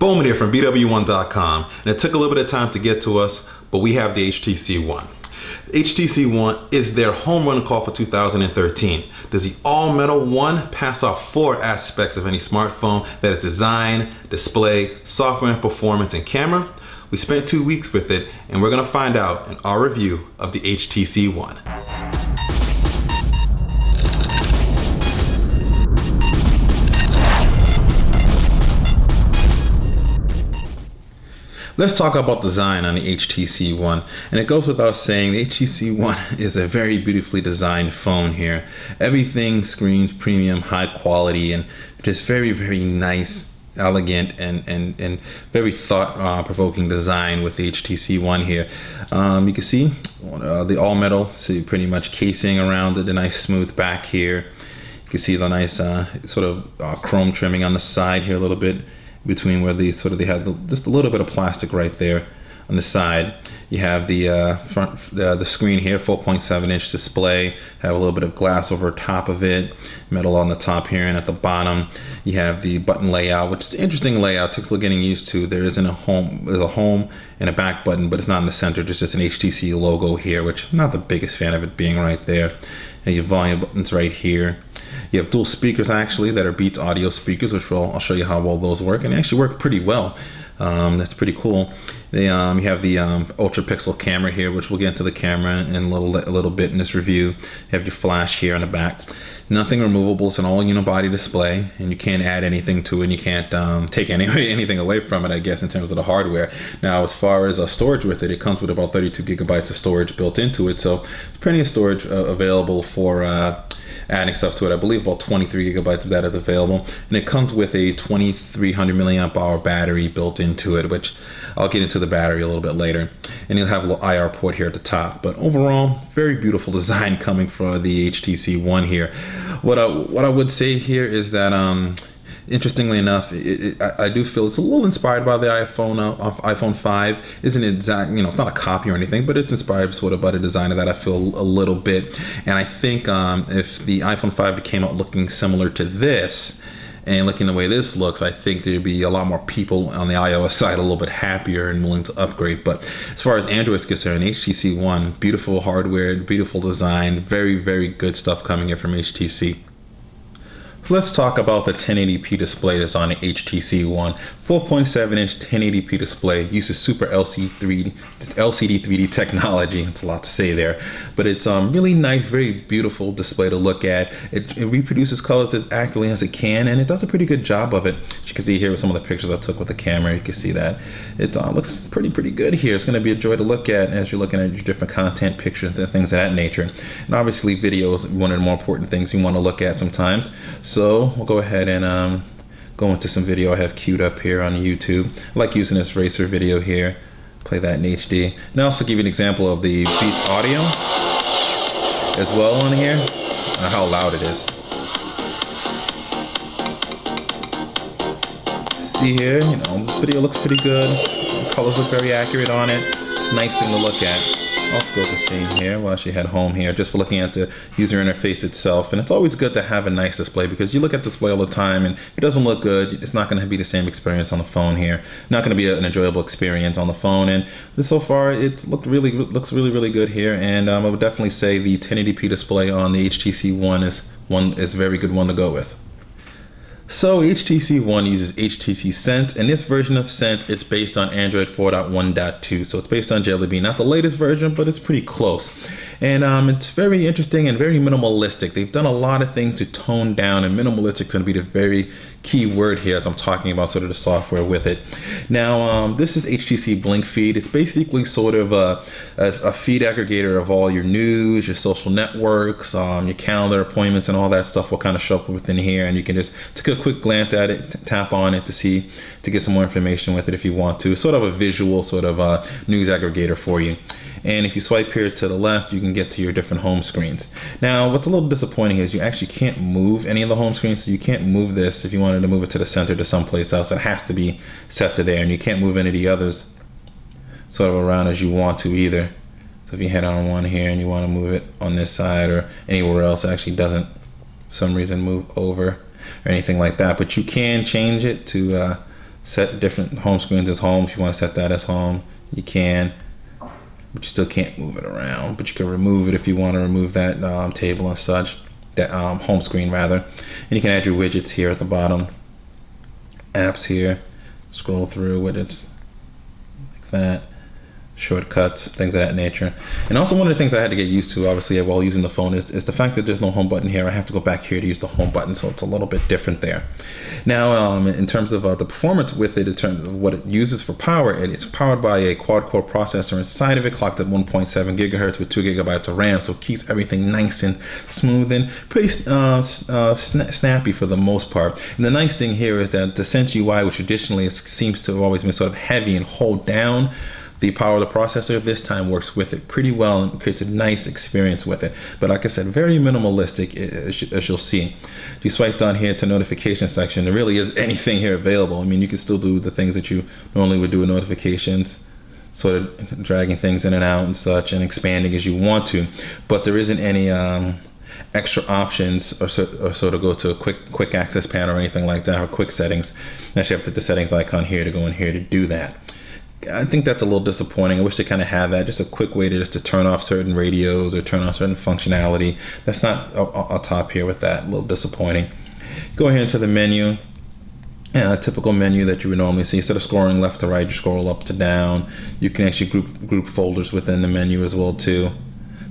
Bowman here from BWOne.com, and it took a little bit of time to get to us, but we have the HTC One. HTC One is their home run call for 2013. Does the all-metal One pass off 4 aspects of any smartphone, that is design, display, software and performance, and camera? We spent 2 weeks with it, and we're going to find out in our review of the HTC One. Let's talk about design on the HTC One. And it goes without saying, the HTC One is a very beautifully designed phone here. Everything screams premium, high quality, and just very, very nice, elegant, and very thought-provoking design with the HTC One here. You can see the all-metal, so pretty much casing around it, a nice smooth back here. You can see the nice sort of chrome trimming on the side here a little bit, between where they have just a little bit of plastic right there on the side. You have the the screen here, 4.7-inch display, have a little bit of glass over top of it, metal on the top here, and at the bottom you have the button layout, which is an interesting layout. Takes a little getting used to. There's a home and a back button, but it's not in the center. There's just an HTC logo here, which I'm not the biggest fan of it being right there. And your volume buttons right here. You have dual speakers actually that are Beats audio speakers, which I'll show you how well those work, and they actually work pretty well. That's pretty cool. You have the ultra pixel camera here, which we'll get into the camera in a little bit in this review. You have your flash here on the back. Nothing removable. It's an all unibody display, and you can't add anything to it, and you can't take anything away from it, I guess, in terms of the hardware. Now, as far as storage with it, it comes with about 32 gigabytes of storage built into it, so there's plenty of storage available for adding stuff to it. I believe about 23 gigabytes of that is available, and it comes with a 2300 milliamp hour battery built into it, which I'll get into the battery a little bit later. And you'll have a little IR port here at the top. But overall, very beautiful design coming from the HTC One here. What I would say here is that interestingly enough, I do feel it's a little inspired by the iPhone 5. Isn't exact, it's not a copy or anything, but it's inspired sort of by the design of that. I feel a little bit, and I think if the iPhone 5 came out looking similar to this, and looking the way this looks, I think there'd be a lot more people on the iOS side a little bit happier and willing to upgrade. But as far as Android's concerned, HTC One, beautiful hardware, beautiful design, very, very good stuff coming in from HTC. Let's talk about the 1080p display that's on the HTC One. 4.7-inch 1080p display uses super LCD 3D technology. It's a lot to say there, but it's really nice, very beautiful display to look at. It reproduces colors as accurately as it can, and it does a pretty good job of it. As you can see here with some of the pictures I took with the camera, you can see that it looks pretty good here. It's going to be a joy to look at as you're looking at your different content, pictures, and things of that nature. And obviously, video is one of the more important things you want to look at sometimes. So we'll go ahead and go into some video I have queued up here on YouTube. I like using this racer video here. Play that in HD. And I'll also give you an example of the Beats audio as well on here, and how loud it is. See here, video looks pretty good. Colors look very accurate on it. Nice thing to look at. Also goes the same here. Well, actually head home here just for looking at the user interface itself. And it's always good to have a nice display, because you look at display all the time and if it doesn't look good, it's not going to be the same experience on the phone here. Not going to be an enjoyable experience on the phone. And so far it looks really good here. And I would definitely say the 1080p display on the HTC One is a very good one to go with. So HTC One uses HTC Sense, and this version of Sense is based on Android 4.1.2. So it's based on Jelly Bean, not the latest version, but it's pretty close. And it's very interesting and very minimalistic. They've done a lot of things to tone down, and minimalistic is going to be the very key word here as I'm talking about sort of the software with it. Now, this is HTC Blink Feed. It's basically sort of a feed aggregator of all your news, your social networks, your calendar appointments, and all that stuff will kind of show up within here, and you can just take a quick glance at it, tap on it to get some more information with it if you want to. Sort of a visual sort of news aggregator for you. And if you swipe here to the left, you can get to your different home screens. Now, what's a little disappointing is you actually can't move any of the home screens, so you can't move this if you wanted to move it to the center to someplace else. It has to be set to there, and you can't move any of the others sort of around as you want to either. So if you head on one here and you want to move it on this side or anywhere else, it actually doesn't, for some reason, move over or anything like that. But you can change it to set different home screens as home. If you want to set that as home, you can, but you still can't move it around. But you can remove it if you want to remove that table and such, that home screen rather. And you can add your widgets here at the bottom, apps here, scroll through widgets like that, shortcuts, things of that nature. And also one of the things I had to get used to, obviously, while using the phone is the fact that there's no home button here. I have to go back here to use the home button, so it's a little bit different there. Now, in terms of the performance with it, in terms of what it uses for power, it's powered by a quad-core processor inside of it, clocked at 1.7 gigahertz with 2 gigabytes of RAM, so it keeps everything nice and smooth and pretty snappy for the most part. And the nice thing here is that the Sense UI, which traditionally seems to have always been sort of heavy and hold down the power of the processor, this time works with it pretty well and creates a nice experience with it. But like I said, very minimalistic, as you'll see. If you swipe down here to notification section, there really is anything here available. I mean, you can still do the things that you normally would do with notifications, sort of dragging things in and out and such, and expanding as you want to. But there isn't any extra options or sort of go to a quick access panel or anything like that, or quick settings. Actually, have to hit the settings icon here to go in here to do that. I think that's a little disappointing. I wish they kind of had that, just a quick way to just to turn off certain radios or turn off certain functionality. That's not on top here with that. A little disappointing. Go ahead into the menu. A typical menu that you would normally see. Instead of scrolling left to right, you scroll up to down. You can actually group folders within the menu as well too.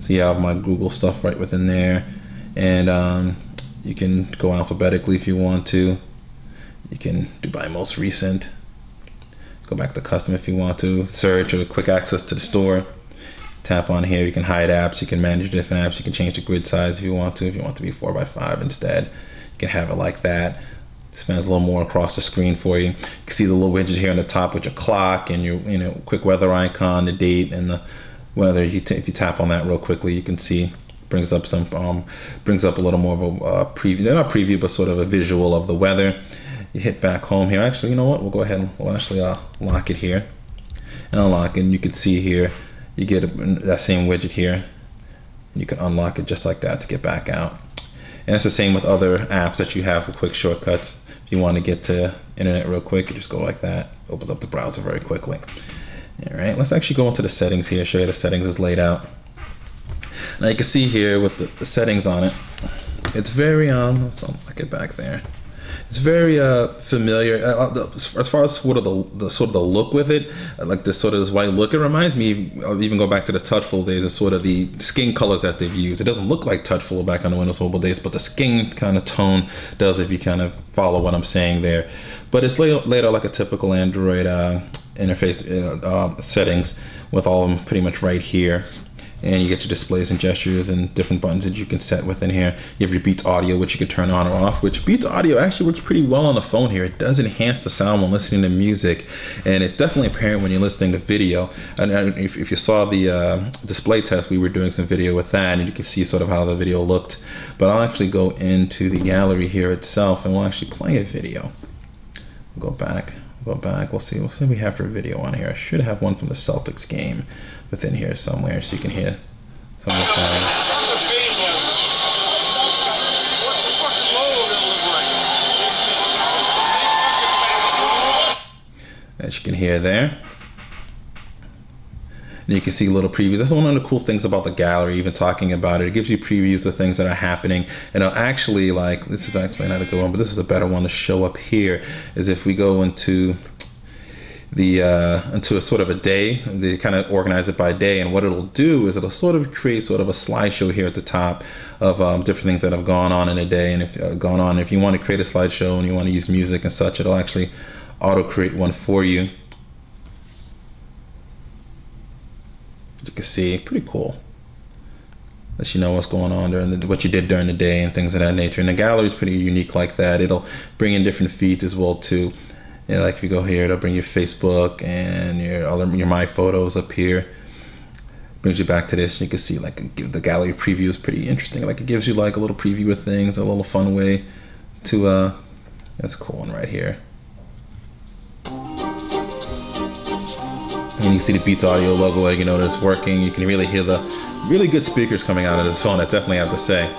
So you have my Google stuff right within there, and you can go alphabetically if you want to. You can do by most recent. Go back to custom if you want to. Search or quick access to the store. Tap on here. You can hide apps. You can manage different apps. You can change the grid size if you want to. If you want to be 4x5 instead, you can have it like that. Spans a little more across the screen for you. You can see the little widget here on the top with your clock and your quick weather icon, the date, and the weather. If you tap on that real quickly, you can see brings up a little more of a preview. Not preview, but sort of a visual of the weather. You hit back home here. Actually, you know what? We'll go ahead and we'll actually lock it here and unlock it. And you can see here, you get that same widget here. And you can unlock it just like that to get back out. And it's the same with other apps that you have for quick shortcuts. If you want to get to internet real quick, you just go like that. Opens up the browser very quickly. All right, let's actually go into the settings here, show you the settings is laid out. Now you can see here with the settings on it, it's very, let's lock it back there. It's very familiar as far as sort of the look with it, like this white look. It reminds me of, even go back to the Touchful days, of sort of the skin colors that they've used. It doesn't look like Touchful back on the Windows Mobile days, but the skin kind of tone does, if you kind of follow what I'm saying there. But it's laid out like a typical Android interface settings, with all of them pretty much right here. And you get your displays and gestures and different buttons that you can set within here. You have your Beats Audio, which you can turn on or off, which Beats Audio actually works pretty well on the phone here. It does enhance the sound when listening to music, and it's definitely apparent when you're listening to video. And if you saw the display test, we were doing some video with that, and you can see sort of how the video looked. But I'll actually go into the gallery here itself, and we'll actually play a video. We'll go back. We'll see what we have for a video on here. I should have one from the Celtics game within here somewhere, so you can hear some of the sounds. As you can hear there. And you can see little previews. That's one of the cool things about the gallery, even talking about it. It gives you previews of things that are happening. And it'll actually, like, this is actually not a good one, but this is a better one to show up here, is if we go into the into a sort of a day, they kind of organize it by day, and what it'll do is it'll sort of create sort of a slideshow here at the top of different things that have gone on in a day. And if you want to create a slideshow and you want to use music and such, it'll actually auto create one for you. You can see, pretty cool. Lets you know what's going on during what you did during the day and things of that nature. And the gallery is pretty unique like that. It'll bring in different feeds as well too. You know, like if you go here, it'll bring your your My Photos up here. Brings you back to this. You can see like the gallery preview is pretty interesting. Like it gives you like a little preview of things, a little fun way to. That's a cool one right here. And you see the Beats Audio logo, you know that it's working. You can really hear the really good speakers coming out of this phone, I definitely have to say.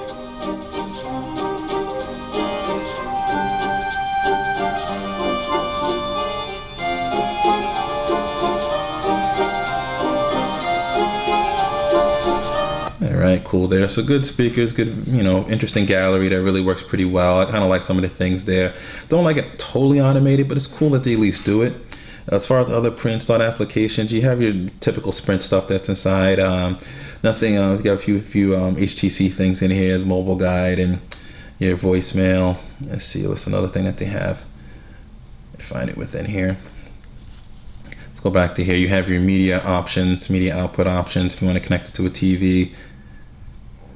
All right, cool there. So good speakers, good, you know, interesting gallery that really works pretty well. I kind of like some of the things there. Don't like it totally automated, but it's cool that they at least do it. As far as other pre-installed applications, you have your typical Sprint stuff that's inside. Nothing, you got a few HTC things in here, the mobile guide and your voicemail. Let's see, what's another thing that they have? Find it within here. Let's go back to here. You have your media options, media output options if you want to connect it to a TV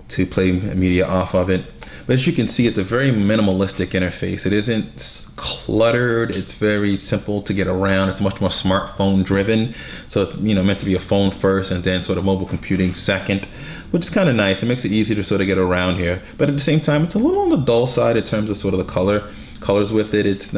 to play media off of it. But as you can see, it's a very minimalistic interface. It isn't cluttered. It's very simple to get around. It's much more smartphone driven. So it's, you know, meant to be a phone first and then sort of mobile computing second, which is kind of nice. It makes it easy to sort of get around here. But at the same time, it's a little on the dull side in terms of sort of the colors with it. It's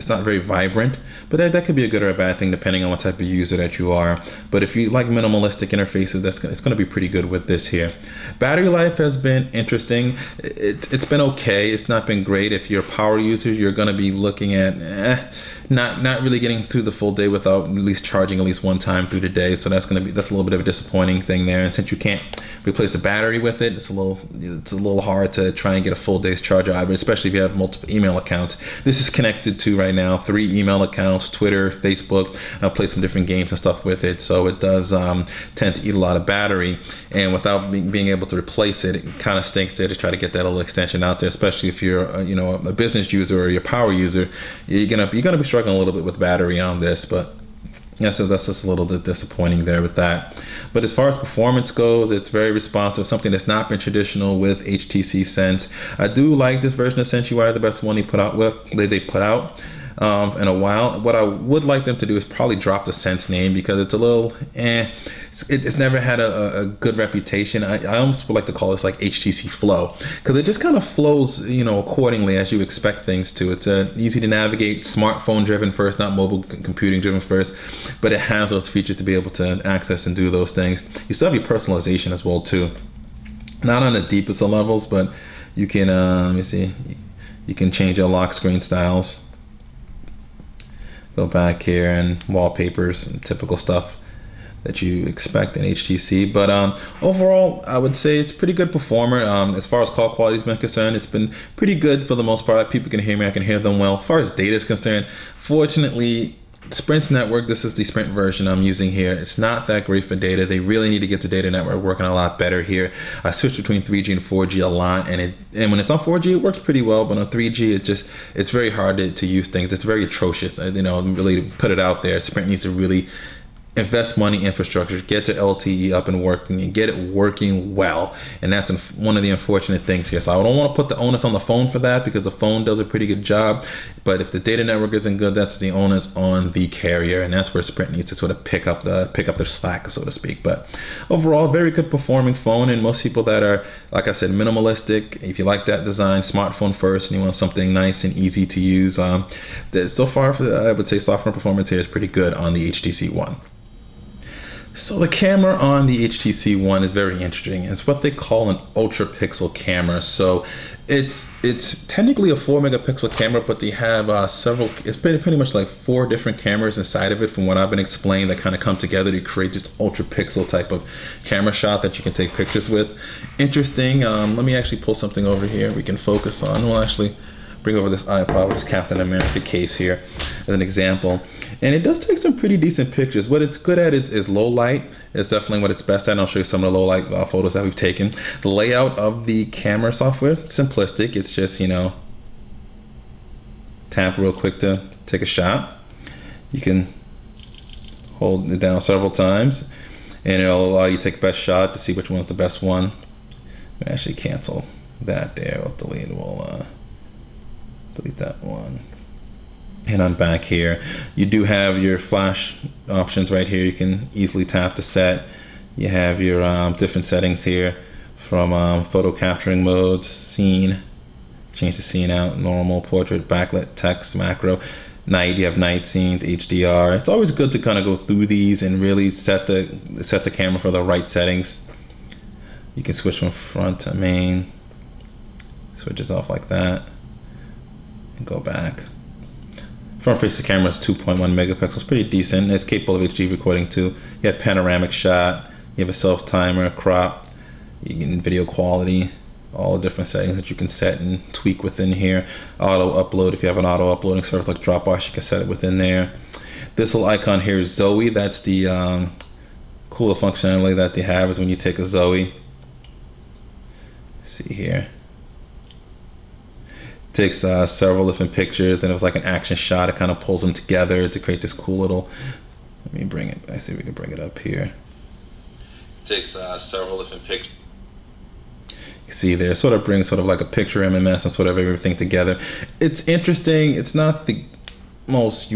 not very vibrant, but that could be a good or a bad thing depending on what type of user that you are. But if you like minimalistic interfaces, it's going to be pretty good with this here. Battery life has been interesting. It's been okay. It's not been great. If you're a power user, you're going to be looking at not really getting through the full day without at least charging at least one time through the day. So that's a little bit of a disappointing thing there. And since you can't replace the battery with it, it's a little hard to try and get a full day's charge out of it, especially if you have multiple email accounts. This is connected to right now 3 email accounts, Twitter, Facebook. I'll play some different games and stuff with it, so it does tend to eat a lot of battery. And without being able to replace it, it kind of stinks there to try to get that little extension out there, especially if you're a business user or you're a power user. You're gonna be struggling a little bit with battery on this, but yeah, so that's just a little bit disappointing there with that. But as far as performance goes, it's very responsive, something that's not been traditional with HTC Sense. I do like this version of Sense UI, the best one they put out in a while. What I would like them to do is probably drop the Sense name, because it's a little it's never had a good reputation. I almost would like to call this like HTC Flow, because it just kind of flows, accordingly as you expect things to. It's easy to navigate, smartphone driven first, not mobile computing driven first, but it has those features to be able to access and do those things. You still have your personalization as well too, not on the deepest of levels, but you can let me see, you can change your lock screen styles. Go back here and wallpapers and typical stuff that you expect in HTC. But overall, I would say it's a pretty good performer. As far as call quality has been concerned, it's been pretty good for the most part. People can hear me, I can hear them well. As far as data is concerned, fortunately, Sprint's network, this is the Sprint version I'm using here. It's not that great for data. They really need to get the data network working a lot better here. I switched between 3G and 4G a lot, and when it's on 4G, it works pretty well, but on 3G, it's very hard to use things. It's very atrocious. Really to put it out there, Sprint needs to really invest money in infrastructure, get to LTE up and working, and get it working well. And that's one of the unfortunate things here. So I don't want to put the onus on the phone for that, because the phone does a pretty good job. But if the data network isn't good, that's the onus on the carrier, and that's where Sprint needs to sort of pick up their slack, so to speak. But overall, very good performing phone. And most people that are, like I said, minimalistic, if you like that design, smartphone first, and you want something nice and easy to use, so far, I would say software performance here is pretty good on the HTC One. So the camera on the HTC One is very interesting. It's what they call an ultra pixel camera. So it's technically a 4 megapixel camera, but they have it's pretty much like 4 different cameras inside of it, from what I've been explained, that kind of come together to create this ultra pixel type of camera shot that you can take pictures with. Interesting. Let me actually pull something over here we can focus on. We'll actually bring over this iPod with this Captain America case here as an example. And it does take some pretty decent pictures. What it's good at is low light. It's definitely what it's best at. And I'll show you some of the low light photos that we've taken. The layout of the camera software, simplistic. It's just, tap real quick to take a shot. You can hold it down several times, and it'll allow you to take best shot to see which one's the best one. Let me actually cancel that there. We'll delete that one. And on back here, you do have your flash options right here. You can easily tap to set. You have your different settings here, from photo capturing modes, scene, change the scene out, normal, portrait, backlit, text, macro, night. You have night scenes, HDR. It's always good to kind of go through these and really set the camera for the right settings. You can switch from front to main, switches off like that, and go back. Front facing camera is 2.1 megapixels, pretty decent. It's capable of HD recording too. You have panoramic shot, you have a self timer, crop, You get video quality, all the different settings that you can set and tweak within here. Auto upload, if you have an auto uploading service like Dropbox, you can set it within there. This little icon here is Zoe. That's the cooler functionality that they have, is when you take a Zoe. See here. Takes several different pictures, and it was like an action shot. It kind of pulls them together to create this cool little, let me bring it, I see if we can bring it up here. Takes several different pictures. You see there, sort of brings sort of like a picture MMS and sort of everything together. It's interesting. It's not the most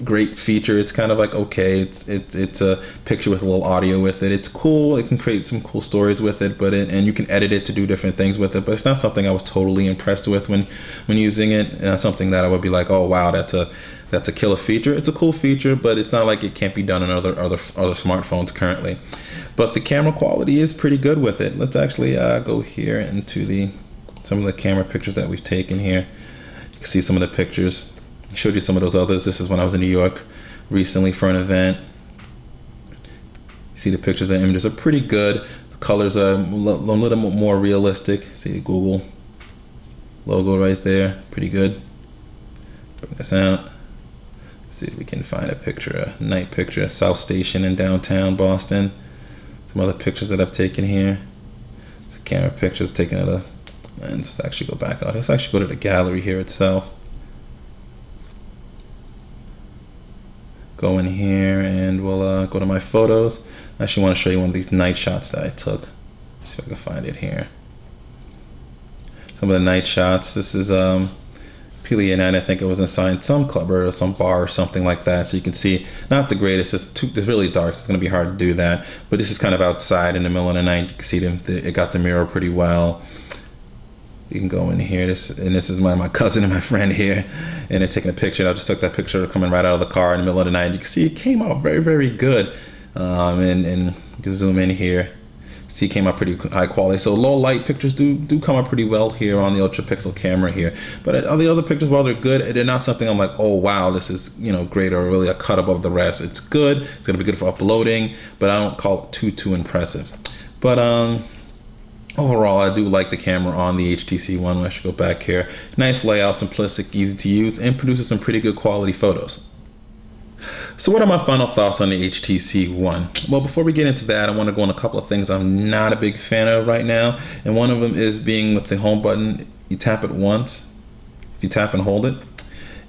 great feature. It's kind of like, okay, it's a picture with a little audio with it. It's cool. It can create some cool stories with it, but and you can edit it to do different things with it. But it's not something I was totally impressed with when using it. And that's something that I would be like, oh wow, that's a killer feature. It's a cool feature, but it's not like it can't be done on other smartphones currently. But the camera quality is pretty good with it. Let's actually go here into some of the camera pictures that we've taken here. You can see some of the pictures. I showed you some of those others. This is when I was in New York recently for an event. You see the pictures and images are pretty good. The colors are a little more realistic. See the Google logo right there. Pretty good. Bring this out. See if we can find a picture, a night picture, South Station in downtown Boston. Some other pictures that I've taken here. Some camera pictures taken at and let's actually go back out. Let's actually go to the gallery here itself. Go in here and we'll go to my photos. I actually want to show you one of these night shots that I took. Let's see if I can find it here. Some of the night shots. This is Pelia night. I think it was inside some club or some bar or something like that. So you can see, not the greatest. It's really dark, so it's going to be hard to do that. But this is kind of outside in the middle of the night. You can see it got the mirror pretty well. You can go in here. This is my cousin and my friend here, and they're taking a picture. I just took that picture coming right out of the car in the middle of the night. You can see it came out very, very good. And you can zoom in here. See, it came out pretty high quality. So low light pictures do come out pretty well here on the ultra pixel camera here. But all the other pictures, while they're good, they're not something I'm like, oh wow, this is great or really a cut above the rest. It's good. It's gonna be good for uploading, but I don't call it too impressive. But overall, I do like the camera on the HTC One. I should go back here. Nice layout, simplistic, easy to use, and produces some pretty good quality photos. So what are my final thoughts on the HTC One? Well, before we get into that, I want to go on a couple of things I'm not a big fan of right now. And one of them is being with the home button. You tap it once. If you tap and hold it,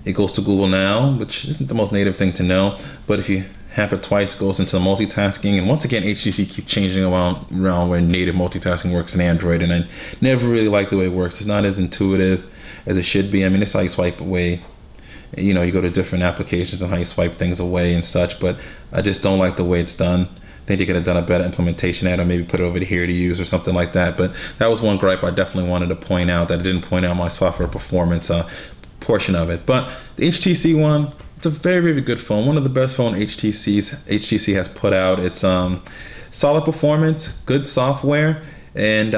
it goes to Google Now, which isn't the most native thing to know. But if you tap it twice, it goes into multitasking. And once again, HTC keeps changing around where native multitasking works in Android. And I never really like the way it works. It's not as intuitive as it should be. I mean, it's how you swipe away. You go to different applications and how you swipe things away and such, but I just don't like the way it's done. I think they could have done a better implementation at it, or maybe put it over here to use or something like that. But that was one gripe I definitely wanted to point out, that I didn't point out my software performance portion of it. But the HTC One, it's a very, very good phone. One of the best phone HTC has put out. It's solid performance, good software, and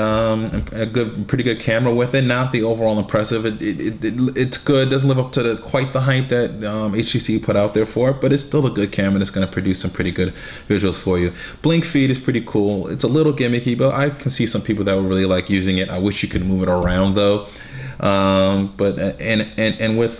pretty good camera with it. Not the overall impressive. It's good. Doesn't live up to quite the hype that HTC put out there for it, but it's still a good camera that's going to produce some pretty good visuals for you. Blink feed is pretty cool. It's a little gimmicky, but I can see some people that would really like using it. I wish you could move it around though. But with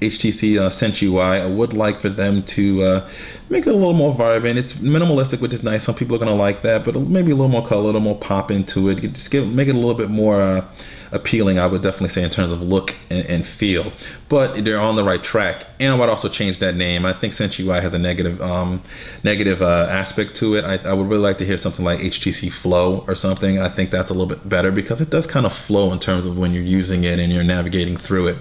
HTC SenseUI, I would like for them to make it a little more vibrant. It's minimalistic, which is nice. Some people are gonna like that, but maybe a little more color, a little more pop into it. Just make it a little bit more appealing, I would definitely say, in terms of look and feel. But they're on the right track. And I would also change that name. I think SenseUI has a negative aspect to it. I would really like to hear something like HTC Flow or something. I think that's a little bit better because it does kind of flow in terms of when you're using it and you're navigating through it.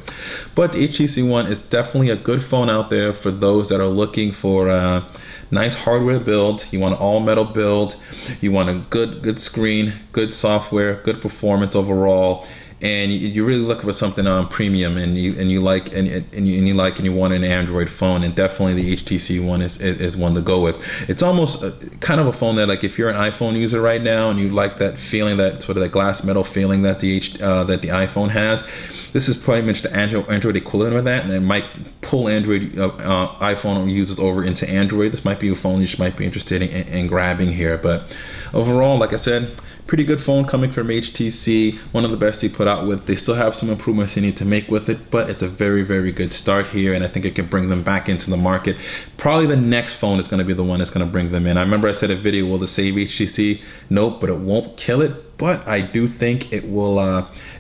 But the HTC One is definitely a good phone out there for those that are looking for a nice hardware build. You want an all metal build. You want a good screen, good software, good performance overall. And you're really looking for something premium, and you want an Android phone, and definitely the HTC One is one to go with. It's almost kind of a phone that, like, if you're an iPhone user right now and you like that feeling, that sort of that glass metal feeling that the iPhone has, this is pretty much the Android equivalent of that, and it might pull iPhone users over into Android. This might be a phone you might be interested in grabbing here. But overall, like I said, pretty good phone coming from HTC, one of the best they put out with. They still have some improvements they need to make with it, but it's a very, very good start here, and I think it can bring them back into the market. Probably the next phone is going to be the one that's going to bring them in. I remember I said a video, will it save HTC? Nope, but it won't kill it. But I do think it will,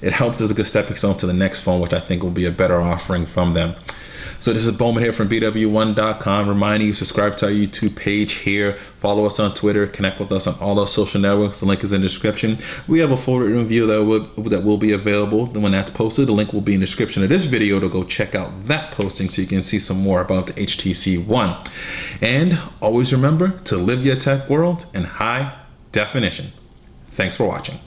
it helps as a good stepping stone to the next phone, which I think will be a better offering from them. So this is Bowman here from BWOne.com, reminding you to subscribe to our YouTube page here, follow us on Twitter, connect with us on all our social networks. The link is in the description. We have a full written review that will be available when that's posted. The link will be in the description of this video to go check out that posting so you can see some more about the HTC One. And always remember to live your tech world in high definition. Thanks for watching.